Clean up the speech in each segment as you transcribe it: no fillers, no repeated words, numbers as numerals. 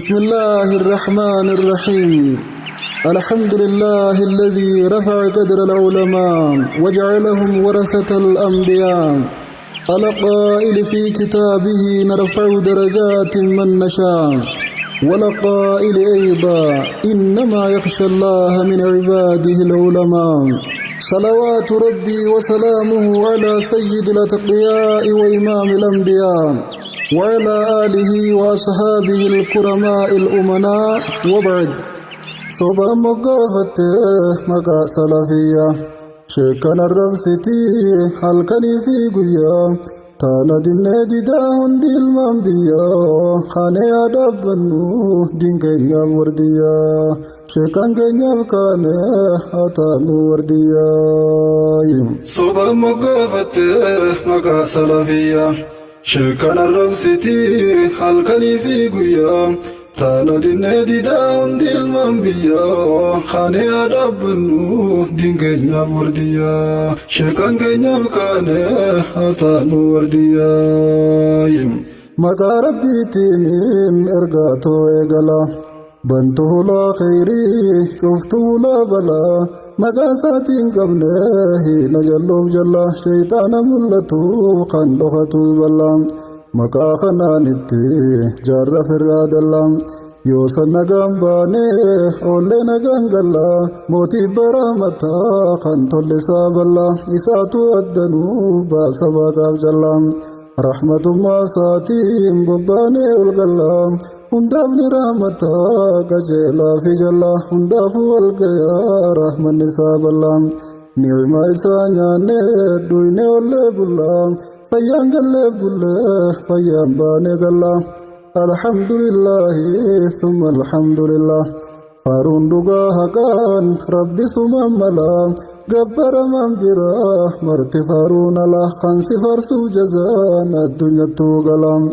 بسم الله الرحمن الرحيم. الحمد لله الذي رفع قدر العلماء وجعلهم ورثة الأنبياء، القائل في كتابه نرفع درجات من نشاء، ولقائل أيضا إنما يخشى الله من عباده العلماء. صلوات ربي وسلامه على سيد الأتقياء وإمام الأنبياء وعلى آله وأصحابه الكرماء الأمناء، وبعد. صبا مقافت مقا سلفية شكنا الربستي حلقني في قيا تانا دين ديداهن دي المنبيا خاني أدبنو دين كينيا ورديا شكان كينيا بكاني أتانو ورديا. صبا مقافت مقا سلفية شكنا الربستي حلقني في قيا تانا دين ديداهن دي المنبيا خاني أدبنو دين كينيا ورديا شكان كينيا بكاني أتانو ورديا. مقا ربي تيمين إرقاتو إيقلا بنته لا خيري شفته لا بلا مقا ساتين قبله نجلوب جلا شيطان ملتو خندختو بلا مقا خنانتي جرف الرادلا يوسن نغان باني أولي نغان غلا موتي برامتا خنطو لسابلا إساتو أدنو باسبا قاب جلا رحمة ما ساتين بباني الغلا هندافني رحمتا قجيلا في جلا هندافو الغيا رحمة نسابلا نعم إسانياني دويني أولي بلا فيان غلي بلا فيان باني غلا الحمد لله ثم الحمد لله فارون دوغا حقان ربي سمملا غبر من برا مرتي فارون الله خانسي فرسو جزان الدنيا توغلام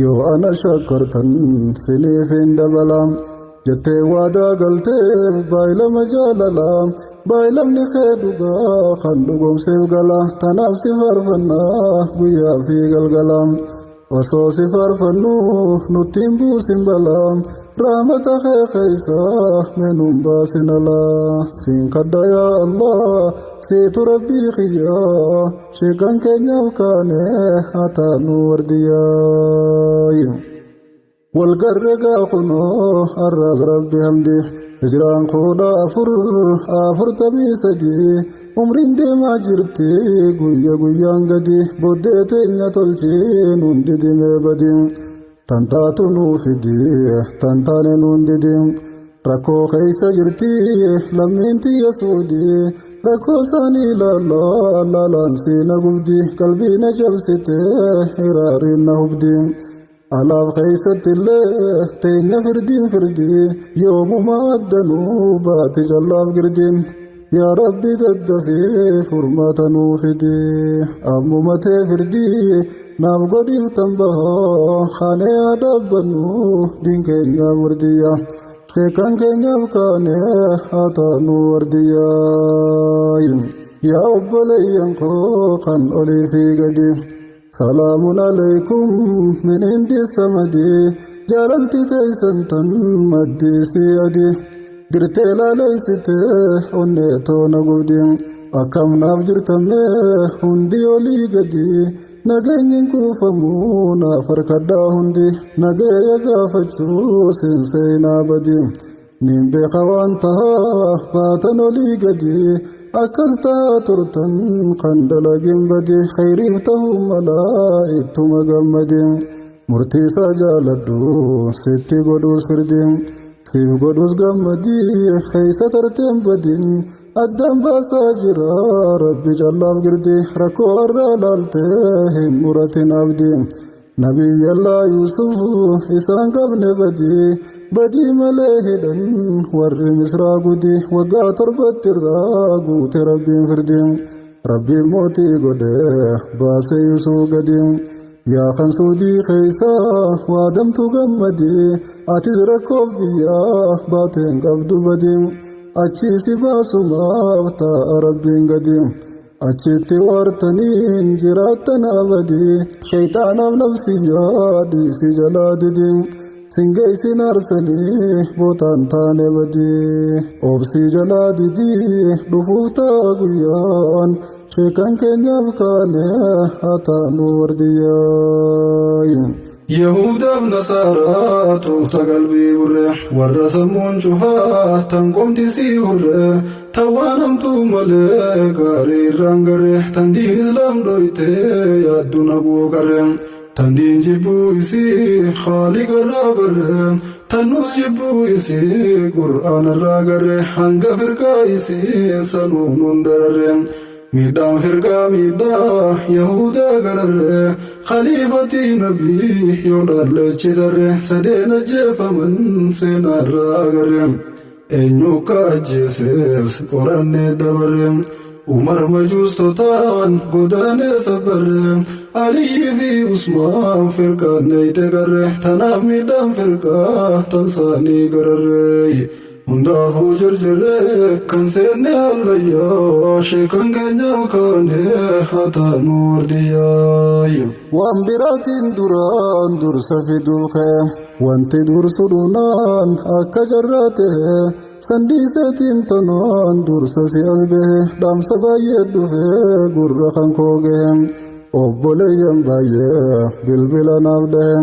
يو أنا شكرتن سنيفين دبلام جتي وادا غلتي بايلا مجاللا بايلم نخيدوغا خندوغم سيفغلا تناف سفرفنا بيا في غلغلام وصو سفرفنو نتيمبو سنبلا رحمة خيسا منهم باسن الله سنقد يا الله سيت ربي خيا شكان كنيا وكاني حتى نور دياي والقرقا خنو الراز ربي حمدي هجران خودا أفر تبي سدي عمرين دي ما جرتي قويا قويان قدي بوديتي نتولجين وندي دي مبدين تنتاتو نوفدي تنتاني نوندي ركو خيسا جرتي لمينتي يسودي ركو ساني لا لانسي نقبدي قلبي نجبستي هراري نهبدي ألاف خيسة الله تينا فردين يوم ما أدنو باتي جلاف قردين يا ربي تدفي فرمات نوفدي أمو متى فردي نام قديم تنبها خاني أدبنو دين كينيا ورديا سيكان كينيا وكاني أتانو ورديا. يا أبلي ينخو خان أولي في قديم سلام عليكم من عند السمدي جلالتي تيسنتن مدي سيادي قرتي لا ليستي ونيتو نقودي أكم نافجرتمي هندي ولي قدي نغينين كوفمونا فركدا هندي نغي غافتشو سنسينا بدي نيمبي خوانتها باتن ولي قدي أكستا ترتن خندلا جنبدي خيري فتهم ملائكة مغمدي مرتي سجالدو ستي قدوس فردين سيف قدوس غمدي خيسة ترتين بدين أدام باساجرا ربي جلاب قردي ركو الرلالتهم مرتين عبدي نبي الله يوسف إسان قبن بدي مليهدن ور مسرا قدي وقا تربت الراقو تربي فردين ربي موتي قدي باس يوسف قديم يا خنسودي خيسا وادم تغمدي اتزركو بيا باتين قبدو بدين اچي سباسو مافتا ربي قديم اچيتي وارتنين جراتنا بدي شيطان نفسي يادي سجلاد دين singay sinarsani botan tane badi obsi jaladidi dufufta guyan shekan kenyab kane atanu wardiyay Yahuda b'Nasara tuqta qalbi burre warra sammuun cufaa tan qomti si hurre tawaanamtu malee gaarii irraan garre tan diin islaam dhoyte yaadduna buuqarre tan diin jibbuu isii Khaaliqa irraa barre tan nus jibbuu isii Qur'aana irraa garre hanga firqaa isii sanuun hundararre Midhaan firqaa midhaa Yahudaa gararre Khaliifati nabii yoo dhaallechi tarre sadeen ajjeefaman seenaarraa agarre eenyu akka ajjeeses qorannee dabarre Umar majuustotaan godaanee sabarre Aliyyi fi Usmaan firqaan neeyte garre tanaaf midhaan firqaa tan saanii gararre Hundaafuu jarjarree kan seenne hallayyaa sheekan keenyaa kaane hataanu wardiyyaay waan biraatiin duraan dursa fiduuqe wanti dursu dhunaan akka jarraate sandiiseetiin tonaan dursa si as bahe dhaamsa baay'ee dhufe gurra kan kooge obboleeyyan baay'ee bilbila naaf dhahe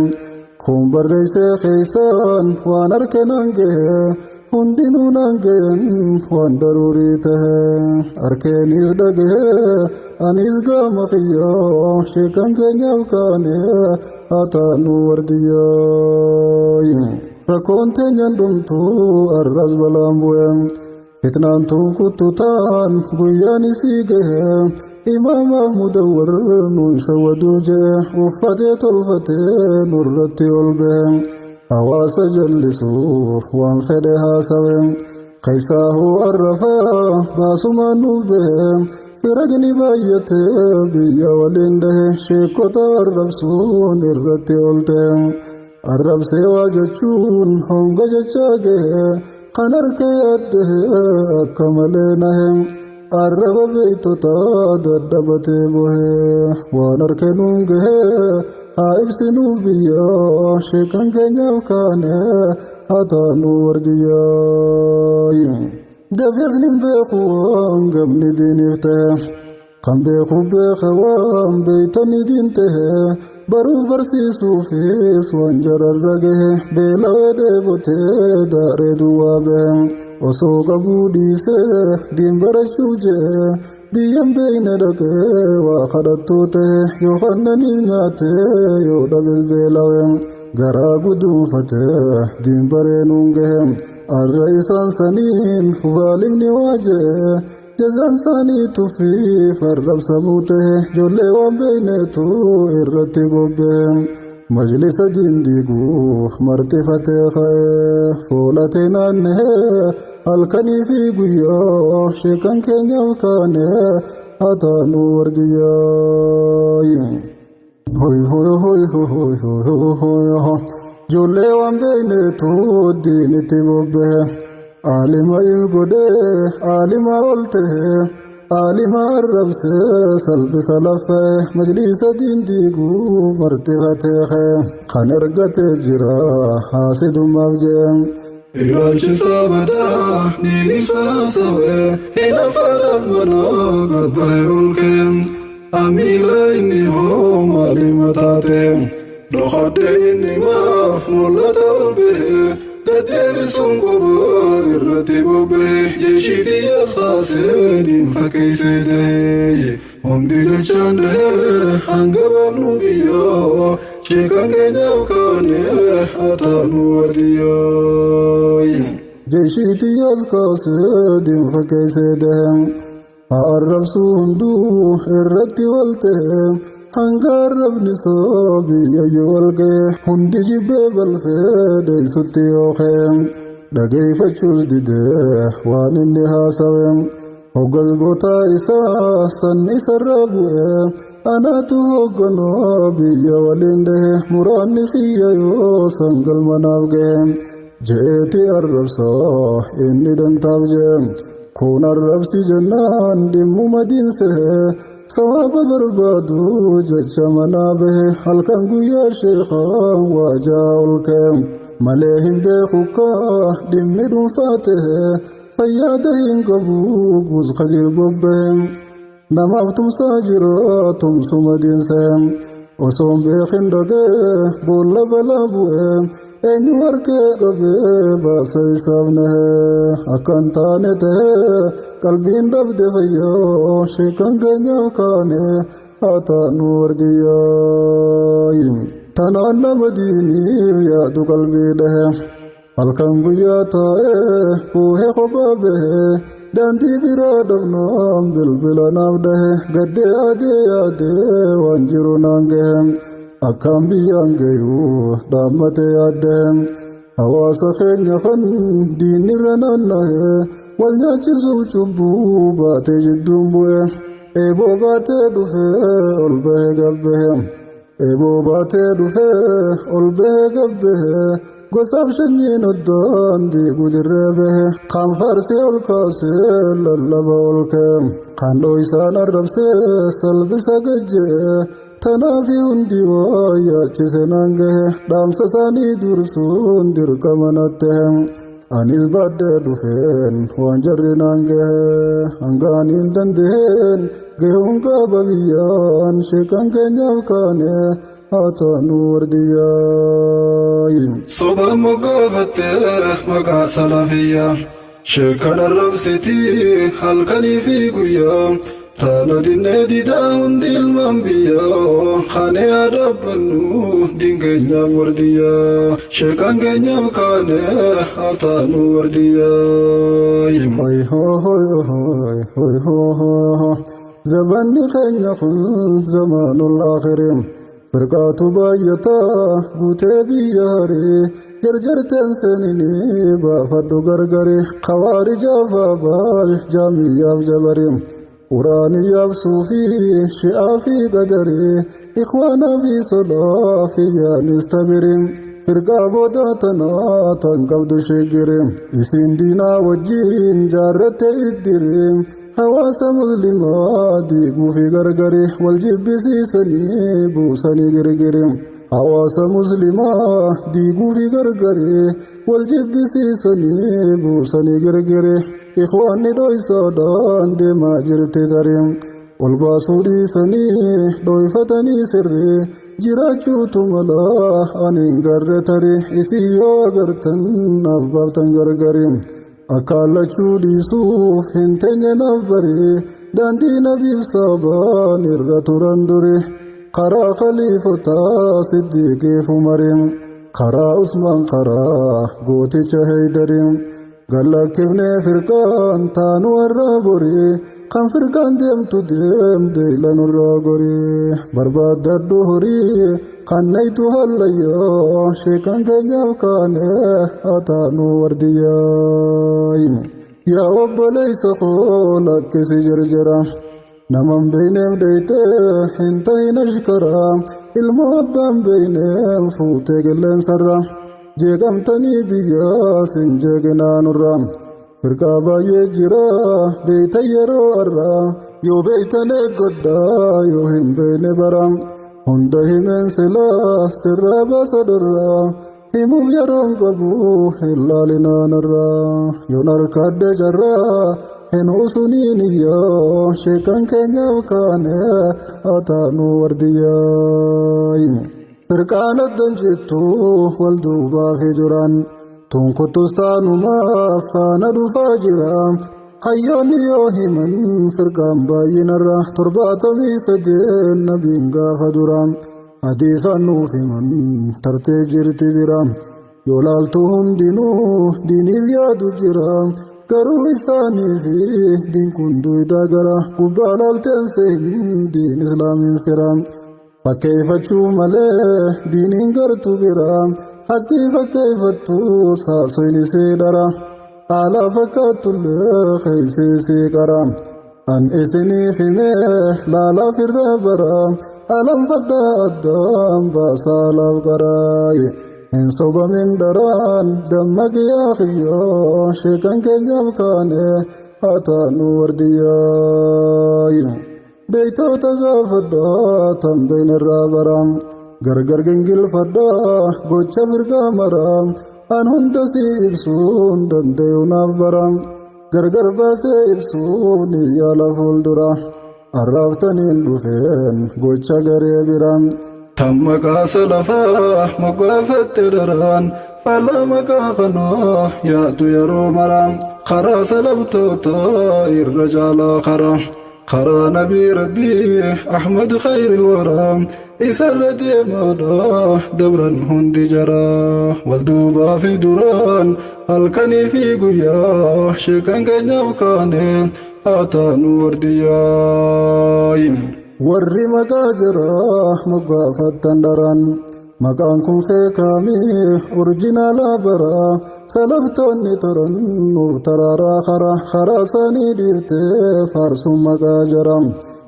kun barreessee keessaan waan harkanaan gahe hundinuu naangayan waan daruurii tahe arkeenis dhagahe anis gaama qiyyoo sheekan keenyaaf kaane hataanu wardiyyaay rakkoon teenyan dhumtuu arras balaan bu'e fitnaan tun kuttutaan guyyaan isii gahe imaamaaf mudawwar nuun shawwaduu jee uffatee tolfatee nurratti ol bahe hawaasa jallisuuf waan fedhe haasawe keessaahuu arrafaa baasumaan nuuf bahe firagni baay'ate biyya waliin dhahe sheekota arrabsuun irratti oolte arrabsee waa jechuun honga jechaa gahe kan harka yaaddahe akka malee nahe arraba beeytota daddabatee bohe waan harka nuun gahe haa ibsinuuf biyyaa sheekan keenyaaf kaane hataanu wardiyyaay dabeesni beeku waan gamni diiniif tahe kan beeku beeka waan beeytonni diin tahe baruuf barsiisuufis waan jararra gahe beelawee dheebotee daaree duwwaa bahe osoo qabuu dhiisee diin barachuu jee biyyan beeyne dhaqee waa kadhattuu tahe yoo kannaniif nyaatee yoo dhabes beelawe garaa guduunfatee diin bareenuun gahe arra isaan saniin zaalimni waa jee jazaan saanii tuffiif arrabsamuu tahe ijoollee waan beeyneetu irratti bobbee majlisa diindiiguu marxifatee ka'ee foolatee naannehee halkanii fi guyyaa sheekan keenyaaf kaane hataanu wardiyyaay hoy hoy hoy hoy hoy hoy ijoollee waan beeyneetu diinitti bobbahe aalima if godhee aalima ol tahe aalima arrabsee salphisa laffee majlisa diindiiguu marxifatee kan ergatee jira haasidumaaf jee ilaalchisaa badaa niin ibsaa sawee hinafaraaf manaa gabbahe olkee amiila inni hoo maalima taate dhokadhee inni maaf mul'ata ol bahee gadeebisuun qobaa irratti bobbee jeeshiitii as kaasee diin fakkeessee tahee homti jechaan dhahee hanga baafnu biyyaa sheekan keenyaaf kaane hataanu wardiyyaay jeeshiitii as kaasee diin fakkeessee tahee haa arrabsuu hunduu irratti wal tahee hanga arrabni soo biyyayyuu wal gahe hundi jibbee balfee deeysutti yookee dhageeyfachuus didee waan inni haasawe hoggas bootaa isaa san isarraa bu'ee anaatu hogganoo biyya waliin dhahe muraanni xiyya yoo sangal manaaf gahe je'eeti arrabsaa inni dantaaf jee kun arrabsi jennaan dhimmuma diinsee sawaaba barbaadu jecha manaa bahe halkan guyyaa sheekaan waajaa ol ka'e ملهم بخوكا دمدون فاته فيادين قبوك خجل ببهم نمابتم ساجراتم سمدين سهم وصوم بخن دقه بولا بلا بوهم eenyu harkee qabee baasee isaafnee akkan taane ta'ee qalbiin dhabde fayyoo sheekan keenyaaf kaane haa taanu wardiyyaa tanaan nama diiniif yaadu qalbii dhahe halkan guyyaa taa'ee buuhee kophaa bahee daandii biraa dhabnaan bilbila naaf dhahe gaddee adee yaadee waan jiru naan gahe akkam biyyaan gayuu dhaammatee yaaddeen hawaasa keenya kan diinirra naanna'e wal nyaachisuuf cubbuu baatee jidduun bu'e eeboo baatee dhufee ol bahee gabbehe eeboo baatee dhufee ol bahee gabbehe gosaaf shanyiin oddaan diiguu dirree bahe kan faarsee ol kaasee lallaba ol ka'e kan dhooysaan arrabsee salphisa gajjee tanaafi hundi waa yaachise naan gahe dhaamsa isaanii dursuun dirqama natti anis baadhee dhufeen waan jarri naan gahe hangaaniin danda'een gahuun qaba biyyaan sheekan keenyaaf kaane haa taanu wardiyyaa soba moggaafattee maqaa salafiyyaa sheekan arrabsitii halkanii fi guyyaa taana dinnee didaa hundi ilmaan biyyaa kaane yaadabbannu diin keenyaaf wardiyyaa sheekan keenyaaf kaane haa taanu wardiyyaa hoy hoy hoy hoy zamanni keenya kun zamanul aakhiriin firqaatu baay'ataa guutee biyya harii jarjarteen seeninii baafadhu gargari khawaarijaa faabaal jaamiyyaaf jabarii quraaniyyaaf suufii shi'aa fi qadarii ikhwaanaa fi sodaa fi yaanis tabirii firqaa boodaa tanaa tan qabdu sheegirii isiin diinaa wajjiin jaarratte iddirii hawaasa muslimaa diiguu fi gargarii wal jibbisiisanii buusanii girgirii hawaasa muslimaa diiguu fi gargarii wal jibbisiisanii buusanii girgirii ikhwaanni dhoysaadhaan deemaa jirti tarii ol baasuu dhiisanii dhoyfatanii sirrii jiraachuutu malaa ani hin garre tarii isii yoo agartan naaf baaftan gargarii akkaallachuu dhiisuuf hin teenye naaf barii daandii nabiif saabaan irra turan duri karaa khaliifotaa siddiiqiif umarii karaa usmaan karaa gooticha haydarii galakkifnee firqaan taanu warraa gorii kan firqaan deemtu deemde ilanurraa gorii barbaaddadhu horii kan naytu hallayyaa sheekan keenyaaf kaane haa taanu wardiyyaa yaa obboleeysa koo lakkisi jarjara naman beeyneef dheytee hin tahin ashkaraa ilmoo abbaan beeyneef fuutee qilleensarra jeeqamtanii biyyaa sin jeeqinaanurra firqaa baay'ee jira beeytan yeroo arraa yoo beeytan eeggodhaa yoo hin beeyne bara hunda himeen silaa sirraa baasa dorraa himuuf yeroon qabu hin laalinaanarraa yoon harkaadde jarraa hin usuniin iyyaa sheekan keenyaaf kaane haa taanu wardiyyaa firqaan addan jettu wal duubaaf jiran tunkuttus taanumaaf faana dhufaa jira hayyoonni yoo himan firqaan baay'inarra 73 nabiin gaafa dura hadiisaan nuuf himan tartee jirti bira yoo laaltu hundinuu diiniif yaadu jira garuu isaanii fi diin kun duwidaa gara gubbaa laalteen seen diin islaamiin fira fakkeeffachuu malee diiniin gartu bira haqqii fakkeeffattu saasoyni seedara haala fakkaatullee keeyseesee qara an isiniif himee laalaaf irraa bara alanfadhaa addaan baasaa laaf qaraaye hin sobamin daraan dammaqiyaa kiyyoo sheekan keenyaaf kaane haa taanu wardiyyaa beeytoota gaafadhaa tan beeynirraa bara gargar gingilfadhaa gocha firqaa maraa an hunda si ibsuun danda'uunaaf bara gargar baasee ibsuun yaala fuuldura arraaftaniin dhufeen gocha garee bira tan maqaa salafaa moggaafatte daraan faallaa maqaa kanaa yaatu yeroo mara karaa salabtoota irra caalaa karaa nabii rabbii ahmad khayril waraa isarra deemaadha dabran hundi jara walduubaa fi duraan halkanii fi guyyaa sheekan keenyaaf kaane haa taanu wardiyyaay warri maqaa jara moggaafattan daran maqaan kun feekamii orjinaalaa bara salaftoonni toran nuuf taraaraa karaa isaanii dhiiftee faarsuun maqaa jara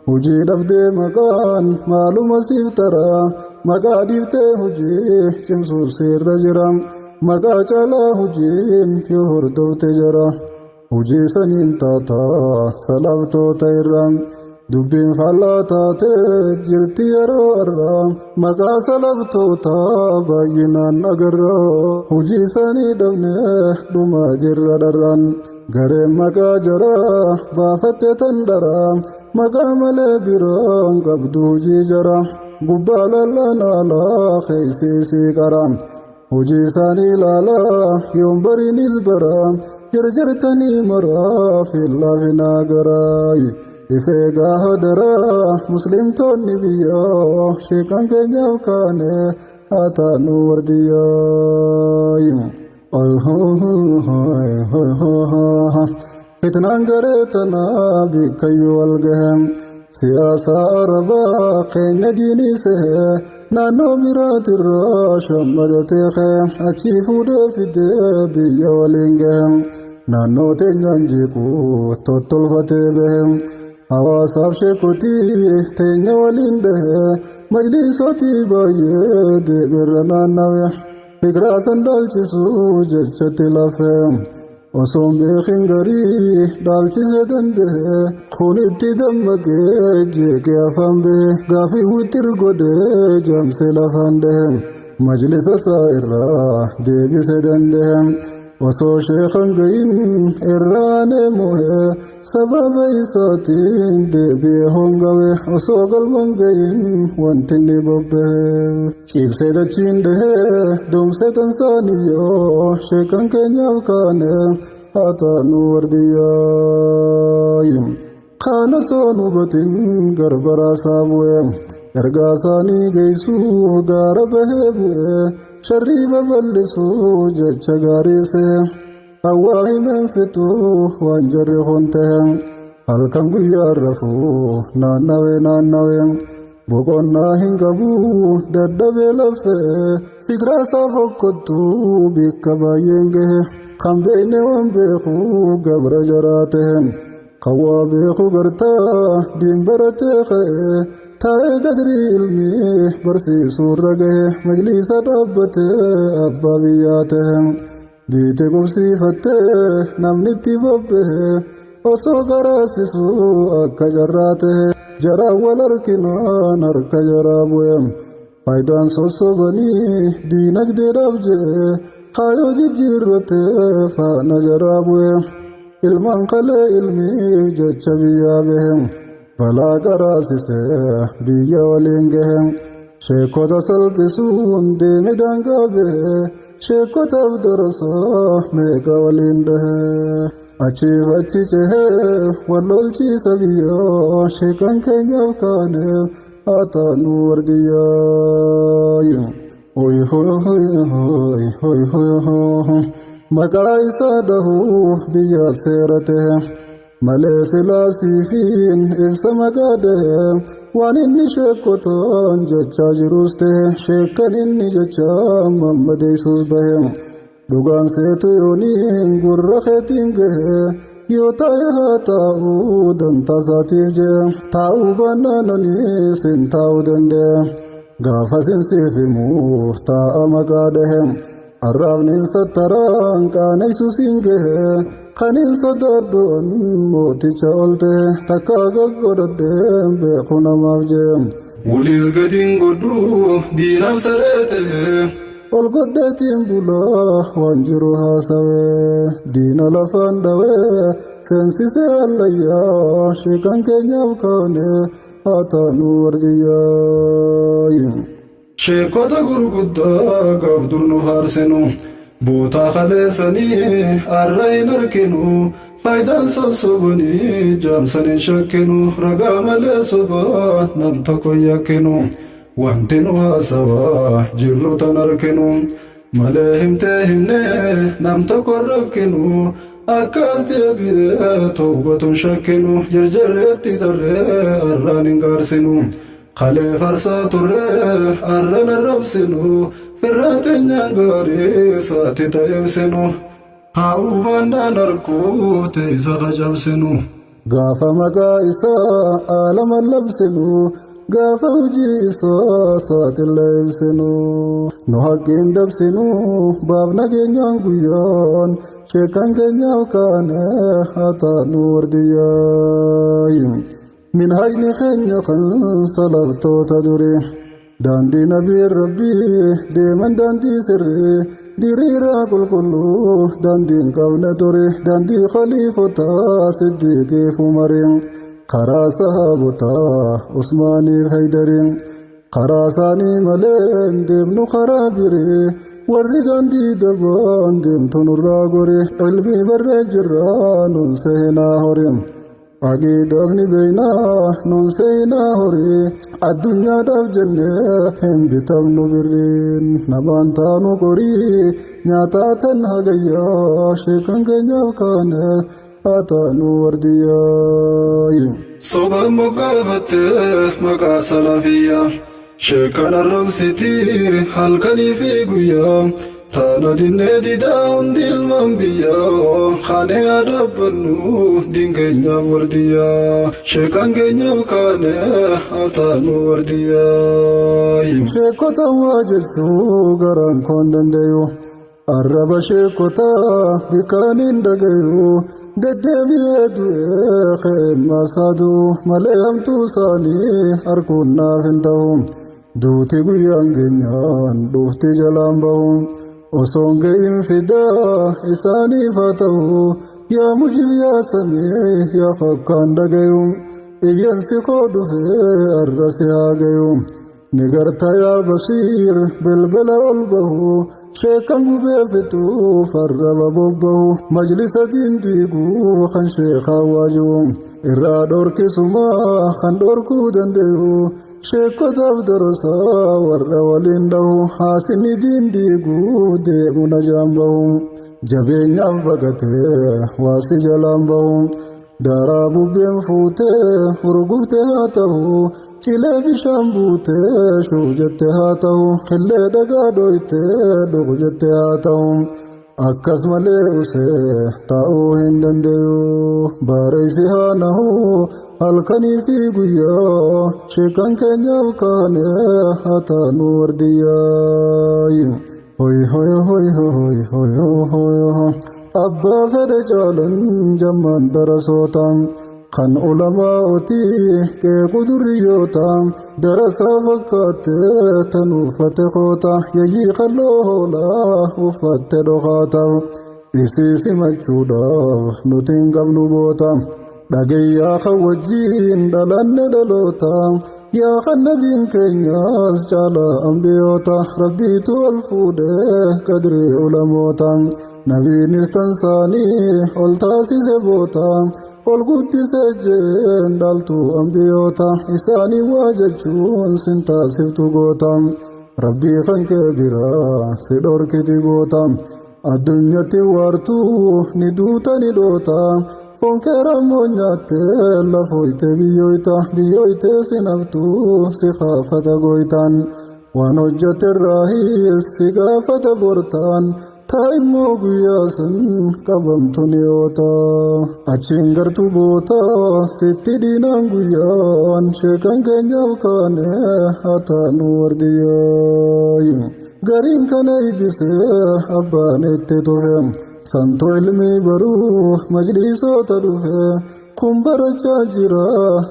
hujii dhabdee maqaan maaluma siif tara maqaa dhiiftee hujii cimsuuf sirra jira maqaa caalaa hujiin yoo hordofte jira hujii saniin taata salaftoota irra dubbiin faallaa taate jirti yeroo irraa maqaa salaftoota baay'inaan agarra hujii isaanii dhabne dhumaa jirra dharraan gareen maqaa jara baafatte tan dara maqaa malee biraan qabdu hujii jara gubbaa lallaan alaa keeysisii qara hujii isaanii ilaalaa yoon bariinis bara jarjartanii maraa fiillaafinaa garaay ifee gaafa daraa muslimtoonni biyyaa sheekan keenyaaf kaane haa taanu wardiyyaay fitnaan garee tanaa bikkayyuu walgahem siyaasaa arabaa keenya diinii sehe naannoo biraatirraa shammadatee kee achii fuudhee fidee biyya waliin gahem naannoo teenyaan jeequu tottolfatee bahem hawaasaaf sheekotii teenya waliin dhahe majlisotii baay'ee deebiirra naannawe fikiraa san dhaalchisuu jechatti lafe osoon beekin garii dhaalchise dandehe kun itti dammaqee jeeqee afaan bahe gaafii wixxir godhee jamse lafaan dhahe majlisa isaa irraa deebise dandehe osoo sheekan gayin irraanee mohe sababa isaatiin deebi'ee hongawe osoo galman gayin wanti ni bobbahe ciibsee dachiin dhahee doomsee tansaaniyyoo sheekan keenyaaf kaane haa taanu wardiyyaay kaana soon hubatin garbaraasaa bu'e ergaa isaanii geessuu gaara bahee bu'e sharrii babal'isuu jecha gaariise hawaa himeen fixuu waan jarri honte halkan guyyaa rafuu naannawe boqonnaa hin qabuu daddabee lafee fikiraa isaa fokkottuu bikka baay'een gahe kan beekne waan beekuu gabra jaraa tahe kan waa beekuu gartaa diin baratee ka'e taa'ee gadrii ilmii barsiisuurra gahe majlisa dhaabbatee abbaa biyyaa tahe biite qubsiifattee namni itti bobbahe osoo garaasisuu akka jarraa tahe jaraan wal harkinaan harka jaraa bu'e faayidaan sossobanii diinagdeedhaaf jedhe kaayoo jijjiirratee faana jaraa bu'e ilmaan kalee ilmiif jecha biyyaa bahe balaa garaasisee biyya waliin gahe sheekota salphisuun deeme daangaa bahe sheekotaaf darasoo meeqa waliin dhahe achiif achi cehee wal lolchiisa biyyoo sheekan keenyaaf kaane haa taanu wardiyyaay maqaa isaa dhahuuf biyya seerate malee silaasiifiin ibsa maqaa dhahe waan inni sheekotaan jechaa jirus tahe sheekan inni jechaa mammadeessus bahe dhugaan seetu yooniin gurra keetiin gahe yoo taa'e haa taa'uu dantaa isaatiif jee taa'uu baannaananiis hin taa'uu danda'e gaafa sinsiif himuuf taa'a maqaa dhahe arraabniin sattaraan qaanaysus hin gahe kaniin sodaaddoon mooticha ol ta'e takka gaggodhadheen beeku namaaf jee waliis gadiin godhuu diinaaf saree ta'e olgodheetiin bulaa waan jiru haasawee diina lafaan dhawee seensisee allayyaa sheekan keenyaaf kaane haa taanu wardiyyaa. Sheekota gurguddaa gaaf dur nu faarsinu bootaa kaleessanii arra hin arginu faayidaan sossobanii jaamsan hin shakkinu ragaa malee sobaa nam tokko yakkinu wanti nu haasawaa jirru tan arginu malee himtee himnee nam tokko rakkinu akkas deebi'ee tawbatun shakkinu jarjarreetti tarree arraan hin gaarsinu kalee farsaa turree arraan arrabsinu firraatenyaan gaarii saati ta'eebsinu haa'uu baannaan arguu teessa qajabsinu gaafa maqaa isaa aalama labsinu gaafa hojii isaa saatillee ibsinu nu haqqiin dabsinu baafna keenyaan guyyaan sheekan keenyaaf kaane haa taanu wardiyyaa. min hajni keenya kan salaftoota durii daandii nabii rabbii deeman daandii sirrii diriiraa qulqulluu daandiin qabne ture daandii khaliifotaa siddiiqiif umariin karaa sahaabotaa usmaaniif haydariin karaa isaanii malee deemnu karaa birii warri daandii dabaan deemtu nurraa gore ilmii barree jirraa nun seenaa horin aqiidaasni beeynaa nun seenaa horii addunyaadhaaf jennee hin bitamnu birriin namaan taanu qorii nyaataa tan hagayyaa sheekan keenyaaf kaane haa taanu wardiyyaa. Sobaan moggaafattee maqaa salafiyyaa sheekan arrabsitii halkanii fi guyyaa taana dinnee didaa hundi ilmaan biyyaa kaanee yaadabbannu diin keenyaaf wardiyyaa sheekan keenyaaf kaane haa taanu wardiyyaa. Sheekota waa jechuu garaan koon dandeeyu arraba sheekota bikaan hin dhagayu deddeebi'ee du'ee keemmaa saadu malee hamtuu isaanii arguun naaf hin ta'u duuti guyyaan keenyaan dhufti jalaan bahu osoon ga'iin fidaa isaaniif haa ta'u yaa mujib yaa samii yaa fakkaan dhagayu iyyansi koo dhufee arra si haa gayu ni garta yaa basiir bilbila ol bahu sheekan gubee fixuuf arraba bobbahu majlisa diindiiguu kan sheekaa waajibu irraa dhorkisumaa kan dhorkuu dandeeyu sheekotaaf darasaa warra waliin dhahu haasinni diindiiguu deemu najaan bahu jabeenyaan baqatee waasi jalaan bahu daaraa bubbeen fuutee urguftee haa ta'u cilee bishaan buutee shuu jettee haa ta'u qillee dhagaa dhoytee dhugu jettee haa ta'u akkas malee usee taa'uu hin dandeeyu bareessi haa nahu halkanii fi guyyaa sheekan keenyaaf kaane haa taanu wardiyyaa. hoy hoy hoy hoy hoy hoy abbaa fedhe caalan jammaan darasoota kan ulamaaotii qeequ duriyyoota darasaa fakkaattee tan uffate koota yayyii kalloo hoolaa uffatte dhokaata isii simachuudhaaf nuti hin qabnu boota dhagayyaa kan wajjiin dhalanne dhaloota yaa kan nabiin keenyaas caalaa ambiyoota rabbiitu ol fuudhee qadrii ulamoota nabiinis tansaanii ol taasise boota ol guddisee jeen dhaaltu ambiyoota isaanii waa jechuun sin taasiftu goota rabbii kan kee biraa si dhorkiti goota addunyatti waartuu ni duuta ni dhoota foon kee rammoo nyaattee lafooyte biyyoyte si naftuu si kaafata gooytaan waan hojjate irraahis si gaafata bortaan taa immoo guyyaa san qabamtu ni oota achiin gartuu boota sitti diinaan guyyaan sheekan keenyaaf kaane haa taanu wardiyyaa. gariin kana ibisee abbaan itti tufe santu ilmii baruu majlisoota dhufe kun barachaa jira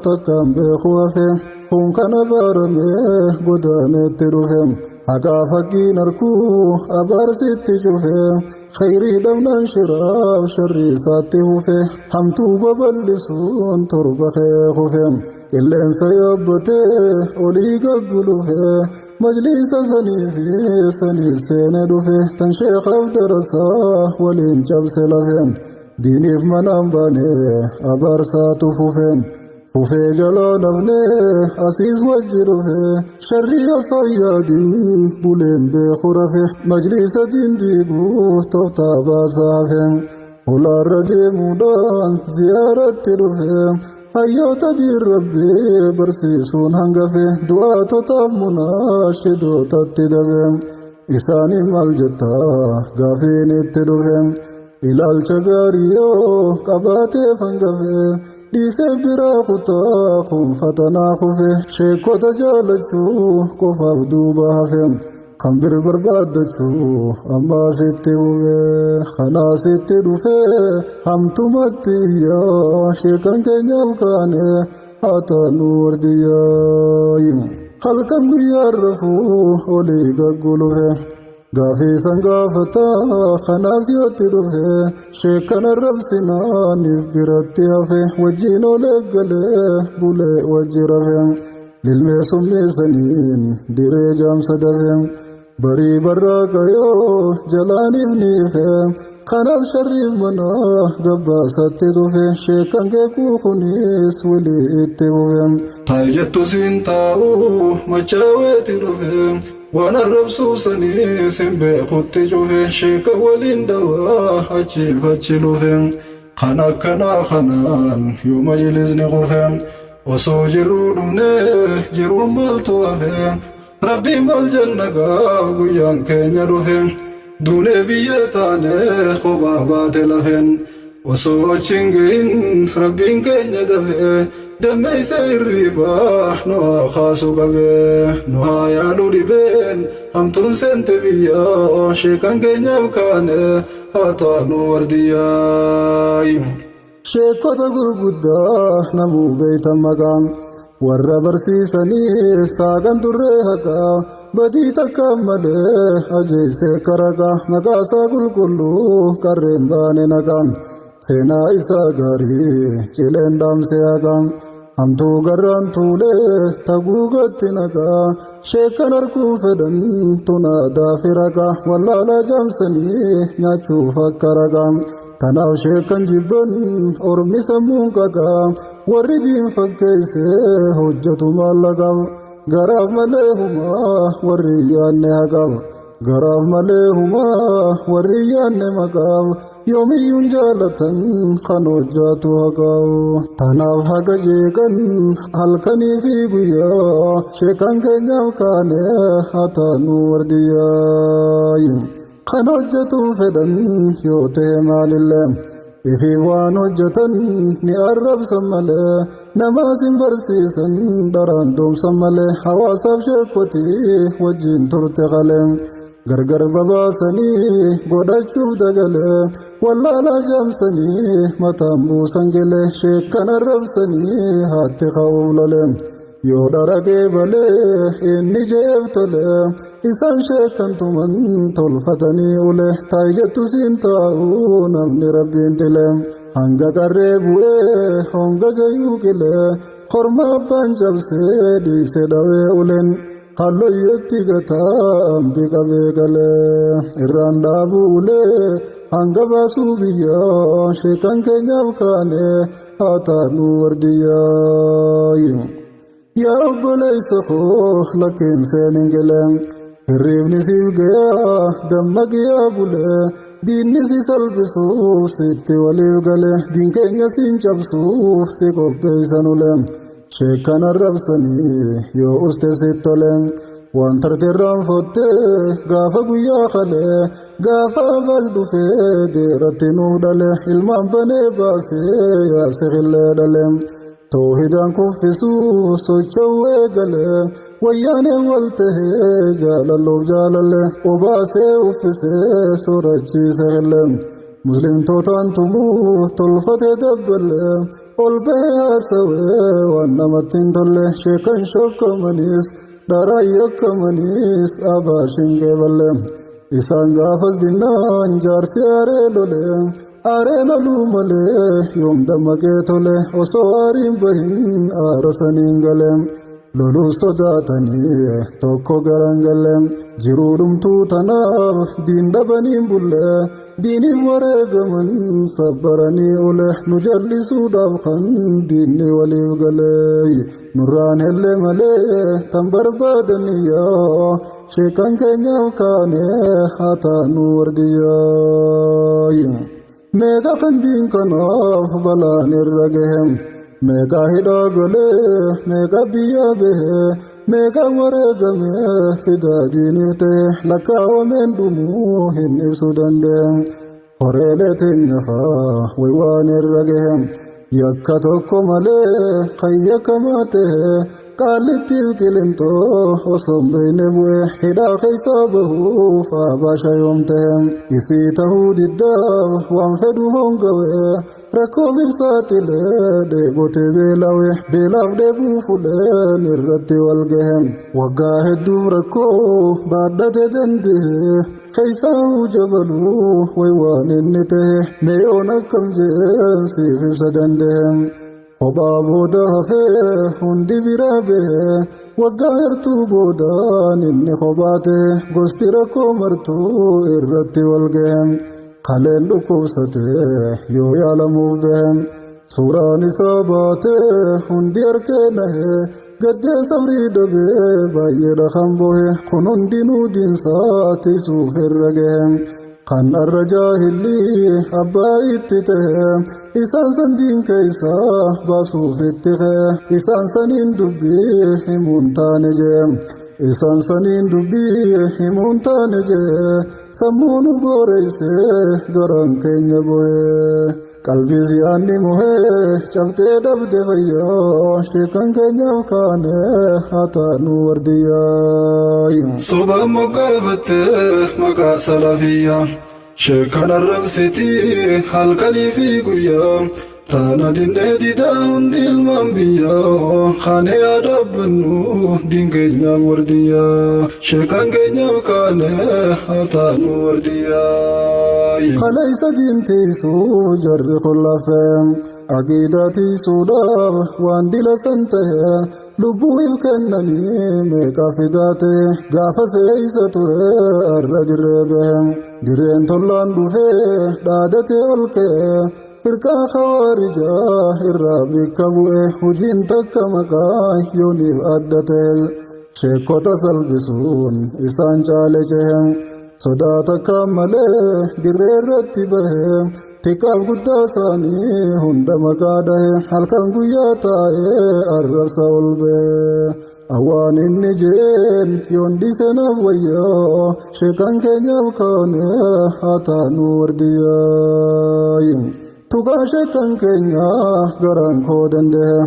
takkaan beeku hafe kun kana baaramee godaanetti dhufe haqa fakkiin arkuu abaarsitti cufe khayrii dhabnaan shiraaf sharrii isaatti hufe hamtuu babal'isuun torba kee kufe qilleensa yaabbatee olii gaggulufe majlisa sanii seene dhufe tan sheekhaaf darasaa waliin cabse lafe diiniif manaan baane abaarsaatu fufe fufee jalaa nafne asiis wajji dhufe sharrii osoo yaadin buleen beeku rafe majlisa diindiiguu tooftaa baasaa hafe ulaarra deemuudhaan ziyaaratti dhufe hayyoota diin rabbii barsiisuun hangafe du'aatotaaf munaashidootatti dabe isaanii maal jetta gaafiin itti dhufe ilaalcha gaarii yoo qabaateef hangafe dhiisee biraa kutaa kunfatanaa kufe sheekota jaalachuu qofaaf duuba hafe kan bir barbaaddachuu ammaa sitti bu'e kanaa sitti dhufe hamtumatti yaa sheekan keenyaaf kaane haa taanu wardiyyaa halkan guyyaa rafuu olii gaggulufe gaafii san gaafataa kanaas yootti dhufe sheekan arrabsinaaniif biratti hafe wajjiin olee galee bulee wajji rafe lilmee summeessaniin diree jaamsa dafe barii barraaqa yoo jalaaniif niife kanaas sharriif mana gabbaasatti dhufe sheekan keekuu kunis walii itti bufe taayi jettu siin taa'uu machaaweeti dhufe waan arrabsuu sanii sin beekutti cufe sheeka waliin dawaa achiif achi dhufe kan akkanaa kanaan yoo majlisni kufe osoo jiruu dhumne jiruun maaltu hafe rabbiin maal jannagaaf guyyaan keenya dhufe duunee biyya taane kophaa baate lafeen osoo achiin gahin rabbiin keenya dafe dammeeysa hirriibaa nu haa kaasu qabe nu haa yaadu dhibeen hamtuun seente biyyaa sheekan keenyaaf kaane haa taanu wardiyyaa sheekota gurguddaa namuu beeytan maqaan warra barsiisanii saaqan turree haqaa badii takka malee ajeeyse karaqa maqaasaa qulqulluu qarreen baane naqaan seenaa isaa gaarii cileen dhaamse haqaan hamtuu garraan tuulee taguugatti naqaa sheekan arguun fedhan tunaadaa firaqa wallaalaa jaamsanii nyaachuuf akka raqaa tanaaf sheekan jibban ormi sammuun qaqaa warri diin fakkeeyse hojjetu maallaqaaf garaaf malee humaa warri yaanne haqaaf garaaf malee humaa warri yaanne maqaaf yoomiyyuun jaalatan kan hojjatu haqaaf tanaaf haqa jeeqan halkanii fi guyyaa sheekan keenyaaf kaane haa taanu wardiyyaa kan hojjetuun fedhan yoo ta'e maalillee ifi waan hojjetan ni arrabsan malee namaas hin barsiisan dharaan doomsan malee hawaasaaf sheekotii wajjin turte qalee gargar babaasanii godhachuuf dagalee wallaalaa jaamsanii mataan buusan gelee sheekan arrabsanii haatti ka'uuf lolee yoo dharagee balee inni jeef tolee isaan sheekan tuman tolfatanii ule taayi jettu siin taa'uu namni rabbiin dilee hanga qarree bu'ee honga gayyuu qilee korma abbaan cabsee dhiise dhawee uleen halloyyatti gataa biqabee galee irraan dhaabuu ulee hanga baasuu biyyaa sheekan keenyaaf kaane haa taanu wardiyyaa yaa obboleessa koo lakkeen seenin gelee hirriibni siif gayaa dammaqiyaa bulee diinni si salphisuuf sitti waliif galee diin keenya siin cabsuuf si qopheessan ulee sheekan arrabsanii yoo uste sitti tolee waan tarteerraan fottee gaafa guyyaa qalee gaafa abaal dhufee deeratti nuuf dhalee ilmaan banee baasee yaase qillee dhalee toohidaan kuffisuu socho'uu galee wayyaanee wal tahee jaalalluuf jaalalle obaasee uffisee soorachiise qillee muslimtootaan tumuuf tolfatee dabbalee ol bahee haasawee waan namatti hin tolle sheekan shokkamaniis daraayakka manis abaashin qeeballe isaan gaafas dinnaan jaarsi aaree lole aaree loluu malee yoom dammaqee tole osoo aariin bahin aarasaniin gale loluu sodaatanii tokko garan galle jiruu dhumtuu tanaaf diin dhabaniin bulle diiniif wareegaman sabbaranii ole nu jallisuudhaaf kan diinni waliif gale nurraan helle malee tan barbaadaniyaa sheekan keenyaaf kaane haa taanu wardiyyaa meeqa kan diin kanaaf balaan irra gahe meeqa hidhaa golee meeqa biyyaa bahe meeqa wareegame fidaa diiniif ta'e lakkaawameen dhumuu hin ibsuu danda'e horeelee teenyafaa way waan irra gahe yakka tokko malee kan yakkamaa ta'e qaallittiif qilintoo osoo beeyne bu'e hidhaa keessaa bahuuf abaasha yoom ta'e isii tahuu diddaaf waan fedhu hongawe rakkoo ibsaatilee dheebotee beelawe beelaaf dheebuu fuudheen irratti wal gahe waggaa hedduuf rakkoo baadhate danda'e keessaa jabaluu way waan inni ta'e meeyoon akkam jeen siif ibsa danda'e kophaa booda hafee hundi biraa bahe waggaa hertuu boodaan inni kophaa ta'e gosti rakkoo martuu irratti wal gahe kaleen dhukkubsate yoo yaalamuuf bahe suuraan isaa baate hundi harkee nahe gaddee sabrii dhabee baay'eedha kan bohe kun hundinuu diinsaa tiisuuf irra gahe kan arra jaahillii abbaa itti ta'e isaan san diin keessaa baasuuf itti ka'e isaan saniin dubbii himuun taane jee isaan saniin dubbii himuun taane jee sammuu nu booreyse garaan keenya bu'e qalbiis yaanni muhee cabtee dhabde fayyaa sheekan keenyaaf kaane haa taanu wardiyyaa sobaa moggaafatte maqaa salafiyyaa sheekan arrabsitii halkanii fi guyyaa taana dinnee didaa hundi ilmaan biyyaa kaane yaa dhaabbannu diin keenyaaf wardiyyaa sheekan keenyaaf kaane haa taanu wardiyyaa kana isa diin tiisuu jarri kun lafee aqiidaa tiisuudhaaf waan dila san ta'e lubbuuf kennanii meeqa fidaa ta'e gaafa seeysa ture arra dirree bahe dirreen tollaan dhufee dhaadatee ol ka'e firqaa khawaarijaa irraa bikka bu'e hojiin takka maqaa yooniif adda ta'e sheekota salphisuun isaan caale cehe sodaa takka malee dirree irratti bahe xiqqaaf guddaa isaanii hunda maqaa dhahe halkan guyyaa taa'ee arrabsa ol bahe awwaan inni jeen yoon dhisenaaf wayyaa sheekan keenyaaf kaane haa taanu wardiyyaa tuqaa sheekan keenya garaan koo danda'e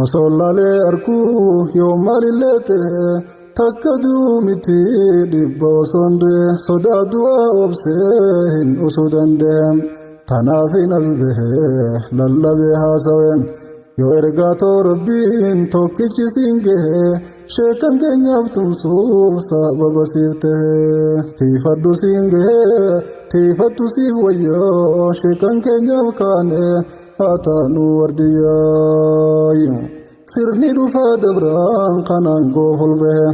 osoo laalee arkuu yoo maalillee ta'e takka duumiti dhibba osoon du'e sodaa du'aa obsee hin usuu danda'e tanaaf hin as bahe lallabee haasawe yoo ergaa too rabbiin tokkichi siin gahe sheekan keenyaaf tumsuuf sababa siif ta'e tiifadhu siin gahe tiifadhu siif wayyaa sheekan keenyaaf kaane haa taanu wardiyyaa sirni dhufaa dabraan kanaan gooful bahe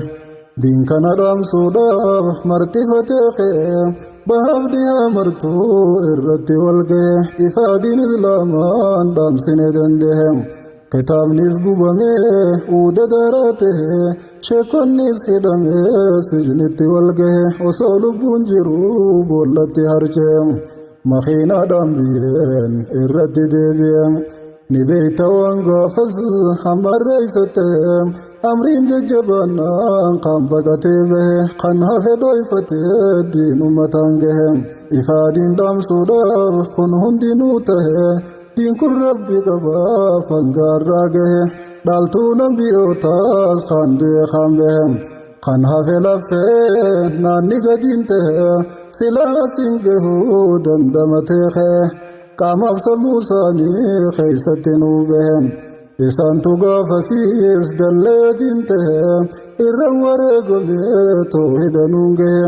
diin kana dhaamsuudhaaf martifatee ka'e bahaaf dhiyaa martuu irratti wal gahe ifaadiin islaamaan dhaamsine danda'e kitaabnis gubamee uuda daaraa ta'e sheekonnis hidhamee sijnitti wal gahe osoo lubbuun jiruu boollatti harcee makiinaadhaan biyyeen irratti deebi'e ni beeyta waan gaafas hammarreeysa ta'e amriin jajjabaannaan kan baqatee bahe kan hafe dhoyfatee diinumataan gahe ifaadiin dhaamsuudhaaf kun hundinuu ta'e diin kun rabbi qabaa fangaarraa gahe dhaaltuu nambiyootaas kan du'e kan bahe kan hafe laffee naanni gadiin ta'e silaa siin gahuu dandamatee ka'e qaamaaf sammuu isaanii keessatti nuu bahe isaantu gaafasiis dallee diin ta'e irra wareegame toohidanuun ga'e.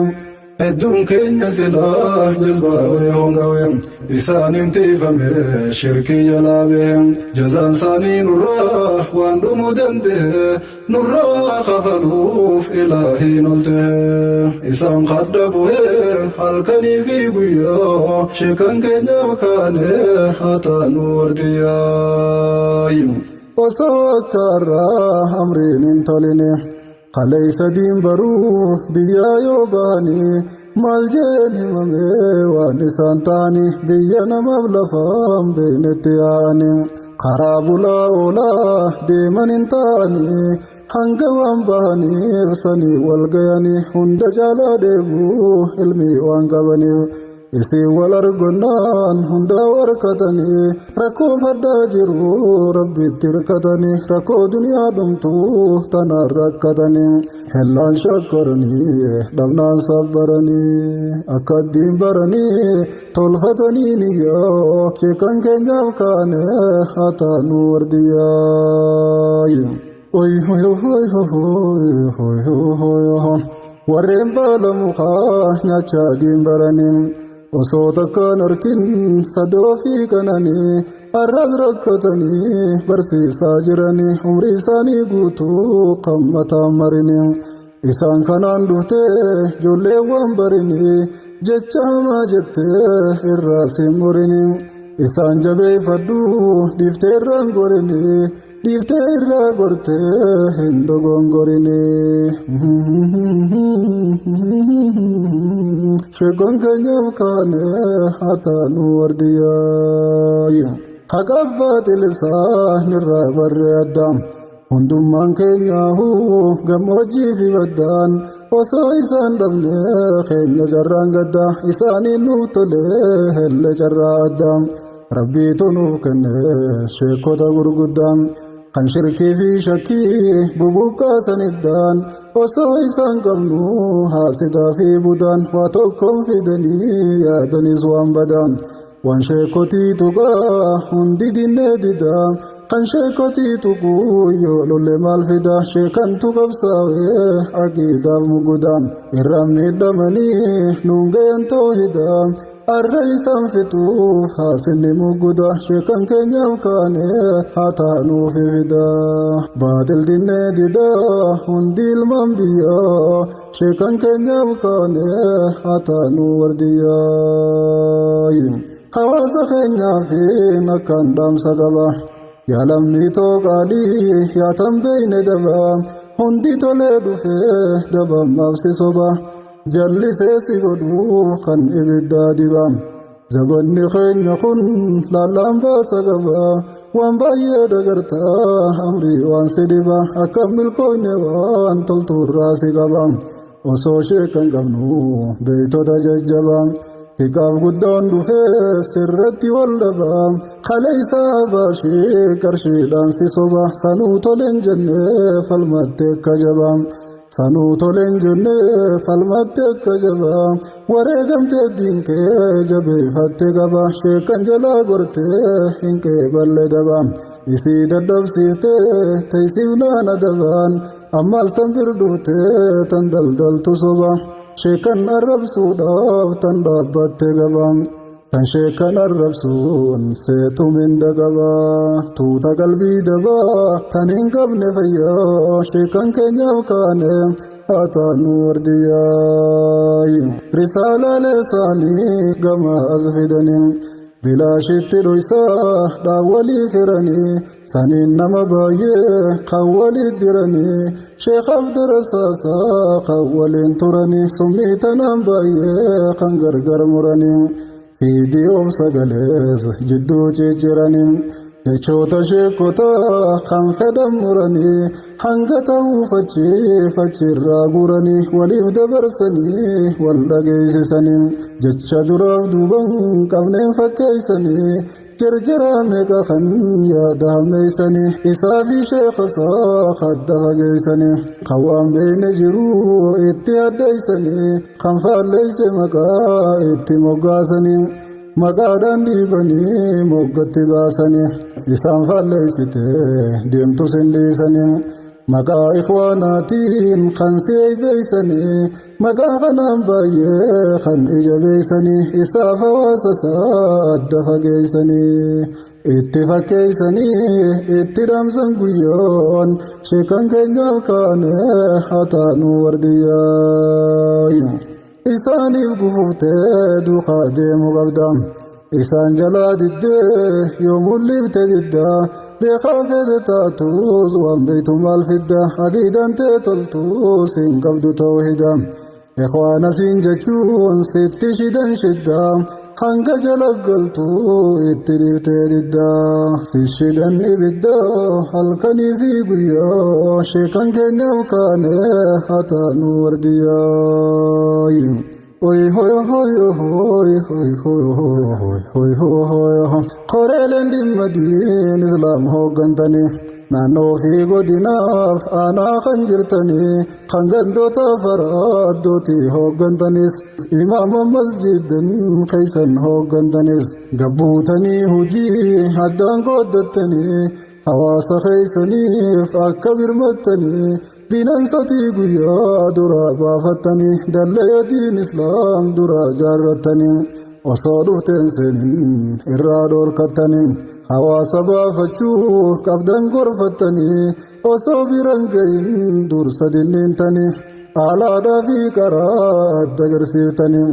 Hedduun keenya silaa jazbaawee hongawee isaanin tiifame shirkii jalaa bee jazaan isaanii nurraa waan dhumuu danda'e nurraa kafaluuf ilaahiin olte isaan kadda bu'ee halkanii fi guyyaa sheekan keenya makaane hataanu wardiyyaa osoo akka irraa amriin hin toline Kaleessa diimbaruu biyya yoo bahanii maal jeen himamee waan isaan ta'anii biyya namaaf lafaan beeknetti yaa'anii karaa bulaa oolaa deeman hin ta'anii hanga waan bahaniif sanii wal ga'anii hunda caalaa deebuu ilmii waan qabaniif isin wal argonnaan hunda warkatanii rakkoo faddaa jiru rabbitti hirkatanii rakkoo duniyaa dhumtuu tanaan rakkatanii hellaan shakkaranii dhabnaan sabbaranii akka addiin baranii tolfatanii niyyaa sheekan keenyaaf kaane hataanu wardiyyaa oy hoy hoy hoy hoy hoy warreen baala mukaa nyaachaa diin baranii osoo takkaan arkin sadoo fi kananii arras rakkatanii barsiisaa jiranii umrii isaanii guutuu qammataan marinii isaan kanaan dhuftee ijoollee waan barinii jecha hamaa jettee irraa siin murinii isaan jabeeffadhuu dhiiftee irraan gorinii dhiiftee irraa gortee hin dogongorinii sheekan keenyaaf kaane hataanu wardiyyaa haqaaf baaxilisaa nirraa barree addaa hundummaan keenyaahu gammoojjii fi baddaan osoo isaan dhabne keenya carraan gaddaa isaaniin nuuf tolee helle carraa addaa rabbiitu nuuf kenne sheekota gurguddaan kan shirkii fi shakkii bubuqqaasaniddaan osoo isaan qabnu haasidaa fi budaan waa tokkoon fidanii yaadanis waan badaan waan sheekotii tuqaa hundi dinnee didaa kan sheekotii tuquu yoo lolle maal fida sheekantu qabsaa'ee aqiidaaf mugudaan irra miidhamanii nuun gayan toohidaa arra isaan fixuuf haasinni mugguda sheekan keenyaaf kaane hataanuuf fida baaxil dinnee dida hundi ilmaan biyyaa sheekan keenyaaf kaane hataanuu wardiyyaa hawaasa keenyaafin akkaan dhaamsa qaba yaalamni tooqaalii yaatan beeyne daba hundi tolee dhufee dabammaaf si soba jallisee si godhuu kan ibiddaa diba zabanni keenya kun laallaan baasa qaba waan baay'ee dagartaa amrii waan si dhiba akka milkoofne waan toltuurraa si qaba osoo sheekan qabnu beeytota jajjaba hiqaaf guddaan dhufee sirratti wal dhaba kale isaa baashee qarshiidhaan si soba sanuu toleen jennee falmatte akka jaba sanuu toleen jennee falmatte akka jaba wareegamtee diinkee jabeeffatte qaba sheekan jalaa gortee hin qeeballe daba isii dadhabsiiftee teessifnaan adabaan ammaas tan birduftee tan daldaltu soba sheekan arrabsuudhaaf tan dhaabbatte qaba kan sheekan arrabsuun seetumin dagaba tuuta qalbii daba tan hin qabne fayyaa sheekan keenyaaf kaane hataanu wardiyyaa risaalaalee isaanii gama as fidanii bilaashitti dhoysaa dhaawwalii firanii saniin nama baay'ee kan waliit diranii sheekaaf darasaasaa kan waliin turanii summii tanaan baay'ee kan gargar muranii fiidii of sagalees jidduu cicciranii jechoota sheekota kan fedhan muranii hanga ta'uu fachiirraa guuranii waliif dabarsanii wal dhageessisanii jecha duraaf duuban qabneen fakkeessanii jarjaraa meeqa kan yaada hammeessanii isaa fi sheekasaa hadda fageessanii kan waan beekne jiruu itti addeessanii kan faalleesse maqaa itti moggaasanii maqaadhaan dhiibanii moggatti baasanii isaan faalleessite deemtus hin dhiisanii maqaa ikhwaanaatiin kan si'ee beeysanii maqaa kanaan baay'ee kan ija beeysanii isaaf hawaasa isaa adda fageeysanii itti fakkeeysanii itti dhaamsan guyyoon sheekan keenyaaf kaane haa taanu wardiyyaa isaaniif gufuuftee duukaa deemu qabda isaan jalaa diddee yoo mul'ifte diddaa beekaa fedhe taatus waan beeytu maal fidda aqiidaan tee toltus hin qabdu tawhida ikhwaana siin jechuun sitti shidan shidda hanga jala galtu itti dhiiftee didda si shidan ibidda halkanii fi guyyaa sheekan keenyaaf kaane haa taanu wardiyyaa Hoy hoy hoy hoy hoy hoy hoy hoy hoy hoy Qoreen dimmadin Islam hoggantani naannoo fi godinaaf aanaa kan jirtani kan gandoota faraaddootti hoggantanis imaama masjidin keeysan hoggantanis gabbuutanii hujii addaan qooddattanii hawaasa keeysaniif akka birmattanii bineensotii guyyaa dura baafattanii dallee diin islaam dura jaarrattanii osoo dhufteen seenin irraa dhoorkattanii hawaasa baafachuu qabdan gorfattanii osoo biran gahin dursa dinniintanii alaadhaa fi karaa adda agarsiiftanii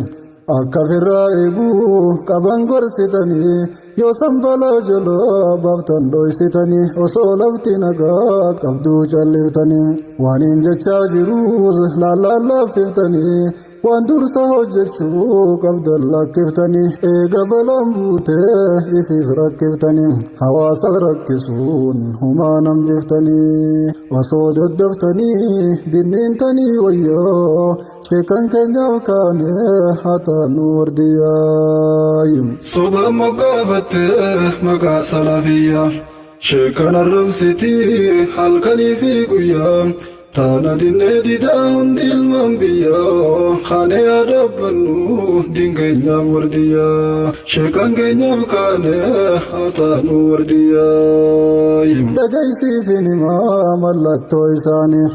akka firraa eeguu qaban gorsitanii yoo sanbalaa jalaa baaftan dhoysitanii osoo lafti nagaa qabduu calliftanii waaniin jechaa jiruus laallaaffifftanii waan dursa hojjechuu qabdan lakkiftanii eega balaan buutee ifis rakkiftanii hawaasa rakkisuun humaan hambiftanii osoo daddaftanii dinniintanii wayyoo sheekan keenyaaf kaane haa taanu wardiyyaa soba moggaafattee maqaa salafiyyaa sheekan arrabsitii halkanii fi guyyaa taana dinnee didaa hundi ilmaan biyyaa kaane yaadabbannu diin keenyaaf wardiyyaa sheekan keenyaaf kaane haa taanu wardiyyaa dhagaysiifin himaa mallattoo isaanii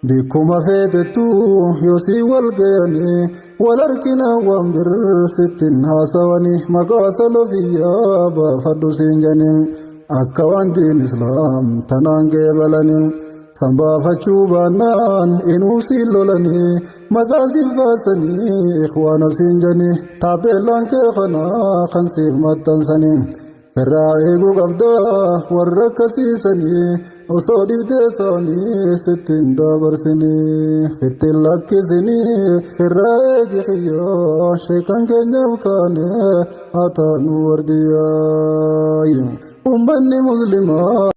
bikkuma feetettuu yoo sii wal gayanii wal arginaa waan birsittin haasawanii maqaa salafiyyaa baafadhu siin janiin akka waan diin islaam tanaan geebalaniin sanbaafachuu baannaan inuu siin lolanii maqaa siin baasanii ikhwaana siin janii taapeellaan kee kanaa kan siif maxxansanii firraa eeguu qabdaa warra akkasiisanii osoo dhibdee isaanii sittiin dabarsinii fittiin lakkisinii firraa eegi xiyyoo sheekan keenyaaf kaane haa taanu wardiyyaa ummanni muslimaa